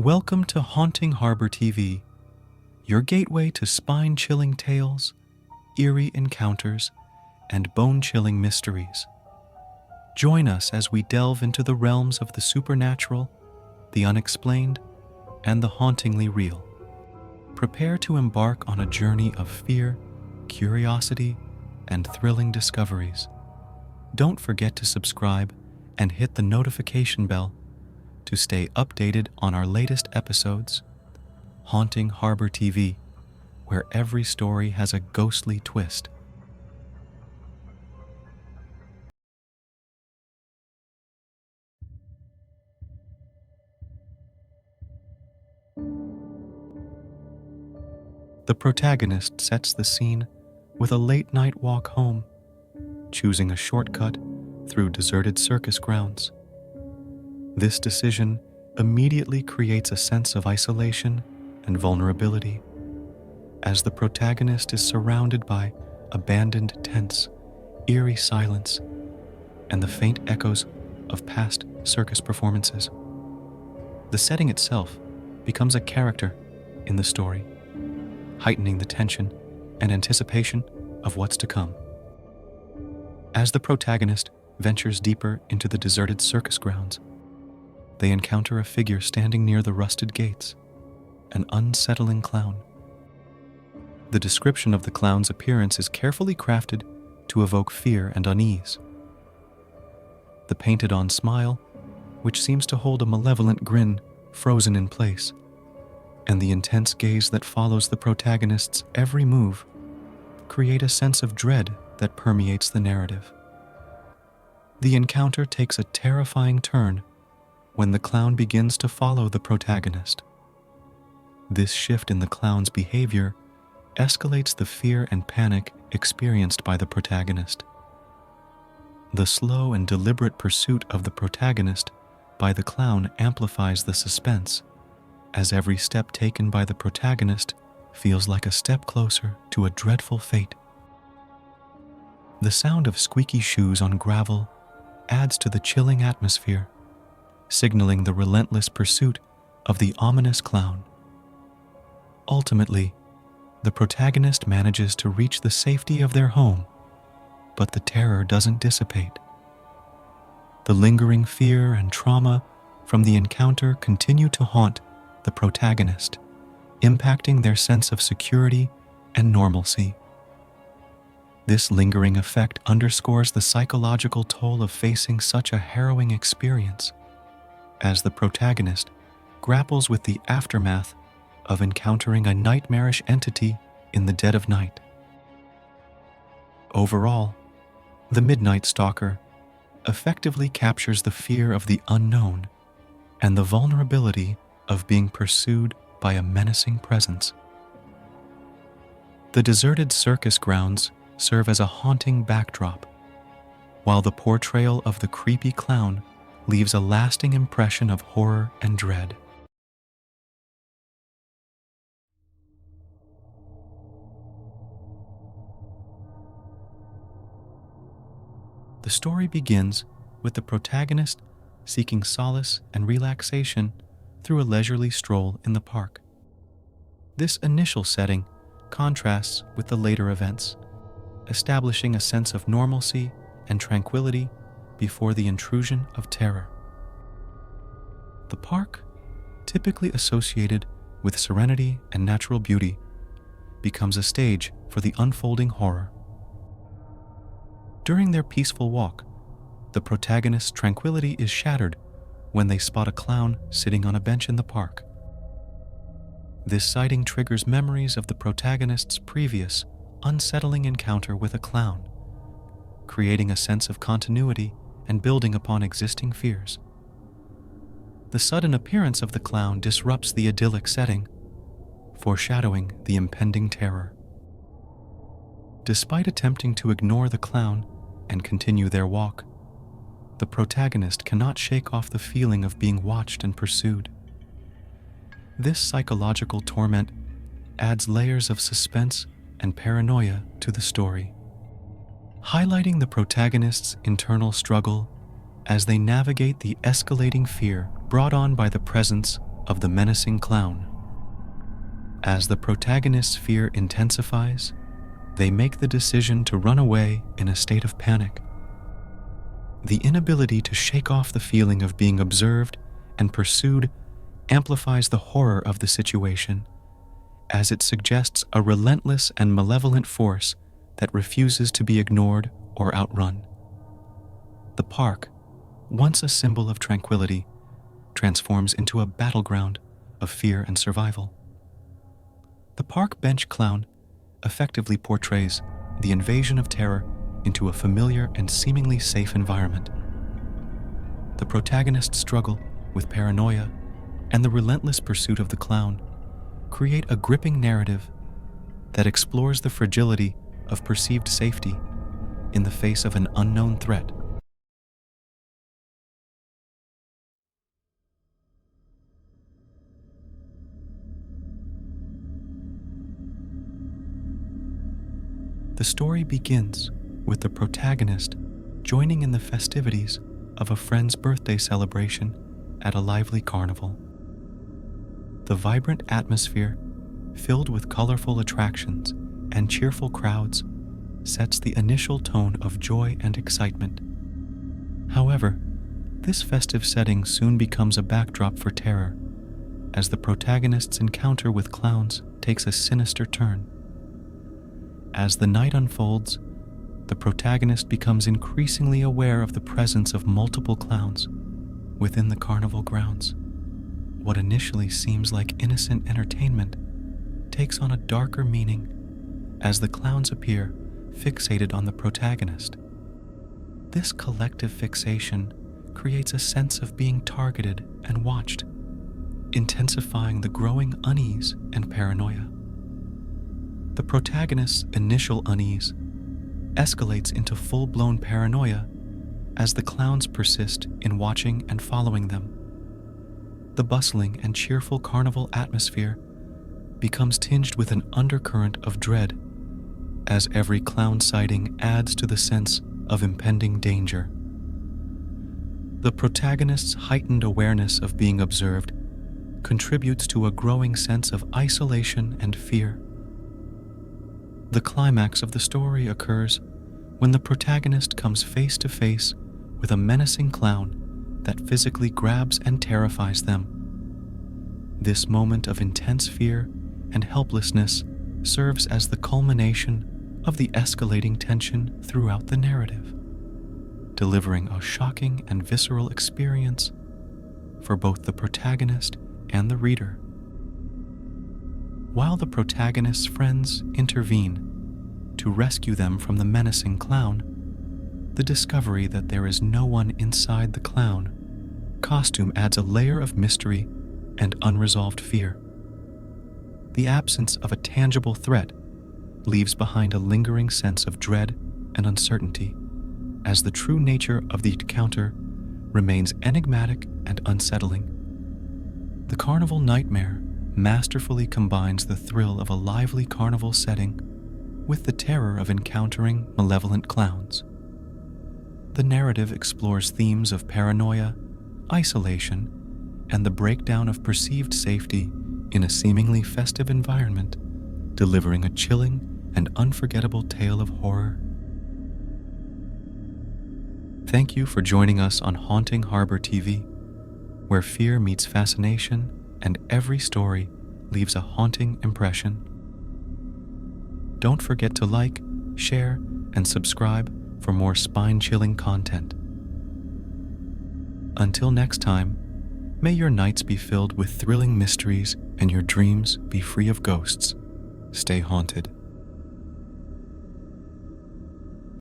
Welcome to Haunting Harbor TV, your gateway to spine-chilling tales, eerie encounters, and bone-chilling mysteries. Join us as we delve into the realms of the supernatural, the unexplained, and the hauntingly real. Prepare to embark on a journey of fear, curiosity, and thrilling discoveries. Don't forget to subscribe and hit the notification bell to stay updated on our latest episodes. Haunting Harbor TV, where every story has a ghostly twist. The protagonist sets the scene with a late-night walk home, choosing a shortcut through deserted circus grounds. This decision immediately creates a sense of isolation and vulnerability, as the protagonist is surrounded by abandoned tents, eerie silence, and the faint echoes of past circus performances. The setting itself becomes a character in the story, heightening the tension and anticipation of what's to come. As the protagonist ventures deeper into the deserted circus grounds, they encounter a figure standing near the rusted gates, an unsettling clown. The description of the clown's appearance is carefully crafted to evoke fear and unease. The painted-on smile, which seems to hold a malevolent grin frozen in place, and the intense gaze that follows the protagonist's every move create a sense of dread that permeates the narrative. The encounter takes a terrifying turn when the clown begins to follow the protagonist. This shift in the clown's behavior escalates the fear and panic experienced by the protagonist. The slow and deliberate pursuit of the protagonist by the clown amplifies the suspense, as every step taken by the protagonist feels like a step closer to a dreadful fate. The sound of squeaky shoes on gravel adds to the chilling atmosphere, signaling the relentless pursuit of the ominous clown. Ultimately, the protagonist manages to reach the safety of their home, but the terror doesn't dissipate. The lingering fear and trauma from the encounter continue to haunt the protagonist, impacting their sense of security and normalcy. This lingering effect underscores the psychological toll of facing such a harrowing experience, as the protagonist grapples with the aftermath of encountering a nightmarish entity in the dead of night. Overall, The Midnight Stalker effectively captures the fear of the unknown and the vulnerability of being pursued by a menacing presence. The deserted circus grounds serve as a haunting backdrop, while the portrayal of the creepy clown leaves a lasting impression of horror and dread. The story begins with the protagonist seeking solace and relaxation through a leisurely stroll in the park. This initial setting contrasts with the later events, establishing a sense of normalcy and tranquility before the intrusion of terror. The park, typically associated with serenity and natural beauty, becomes a stage for the unfolding horror. During their peaceful walk, the protagonist's tranquility is shattered when they spot a clown sitting on a bench in the park. This sighting triggers memories of the protagonist's previous, unsettling encounter with a clown, creating a sense of continuity and building upon existing fears. The sudden appearance of the clown disrupts the idyllic setting, foreshadowing the impending terror. Despite attempting to ignore the clown and continue their walk, the protagonist cannot shake off the feeling of being watched and pursued. This psychological torment adds layers of suspense and paranoia to the story, highlighting the protagonist's internal struggle as they navigate the escalating fear brought on by the presence of the menacing clown. As the protagonist's fear intensifies, they make the decision to run away in a state of panic. The inability to shake off the feeling of being observed and pursued amplifies the horror of the situation, as it suggests a relentless and malevolent force that refuses to be ignored or outrun. The park, once a symbol of tranquility, transforms into a battleground of fear and survival. The park bench clown effectively portrays the invasion of terror into a familiar and seemingly safe environment. The protagonist's struggle with paranoia and the relentless pursuit of the clown create a gripping narrative that explores the fragility of perceived safety in the face of an unknown threat. The story begins with the protagonist joining in the festivities of a friend's birthday celebration at a lively carnival. The vibrant atmosphere, filled with colorful attractions and cheerful crowds, sets the initial tone of joy and excitement. However, this festive setting soon becomes a backdrop for terror, as the protagonist's encounter with clowns takes a sinister turn. As the night unfolds, the protagonist becomes increasingly aware of the presence of multiple clowns within the carnival grounds. What initially seems like innocent entertainment takes on a darker meaning as the clowns appear fixated on the protagonist. This collective fixation creates a sense of being targeted and watched, intensifying the growing unease and paranoia. The protagonist's initial unease escalates into full-blown paranoia as the clowns persist in watching and following them. The bustling and cheerful carnival atmosphere becomes tinged with an undercurrent of dread as every clown sighting adds to the sense of impending danger. The protagonist's heightened awareness of being observed contributes to a growing sense of isolation and fear. The climax of the story occurs when the protagonist comes face to face with a menacing clown that physically grabs and terrifies them. This moment of intense fear and helplessness serves as the culmination of the escalating tension throughout the narrative, delivering a shocking and visceral experience for both the protagonist and the reader. While the protagonist's friends intervene to rescue them from the menacing clown, the discovery that there is no one inside the clown costume adds a layer of mystery and unresolved fear. The absence of a tangible threat leaves behind a lingering sense of dread and uncertainty, as the true nature of the encounter remains enigmatic and unsettling. The Carnival Nightmare masterfully combines the thrill of a lively carnival setting with the terror of encountering malevolent clowns. The narrative explores themes of paranoia, isolation, and the breakdown of perceived safety in a seemingly festive environment, delivering a chilling and unforgettable tale of horror. Thank you for joining us on Haunting Harbor TV, where fear meets fascination and every story leaves a haunting impression. Don't forget to like, share, and subscribe for more spine-chilling content. Until next time, may your nights be filled with thrilling mysteries and your dreams be free of ghosts. Stay haunted.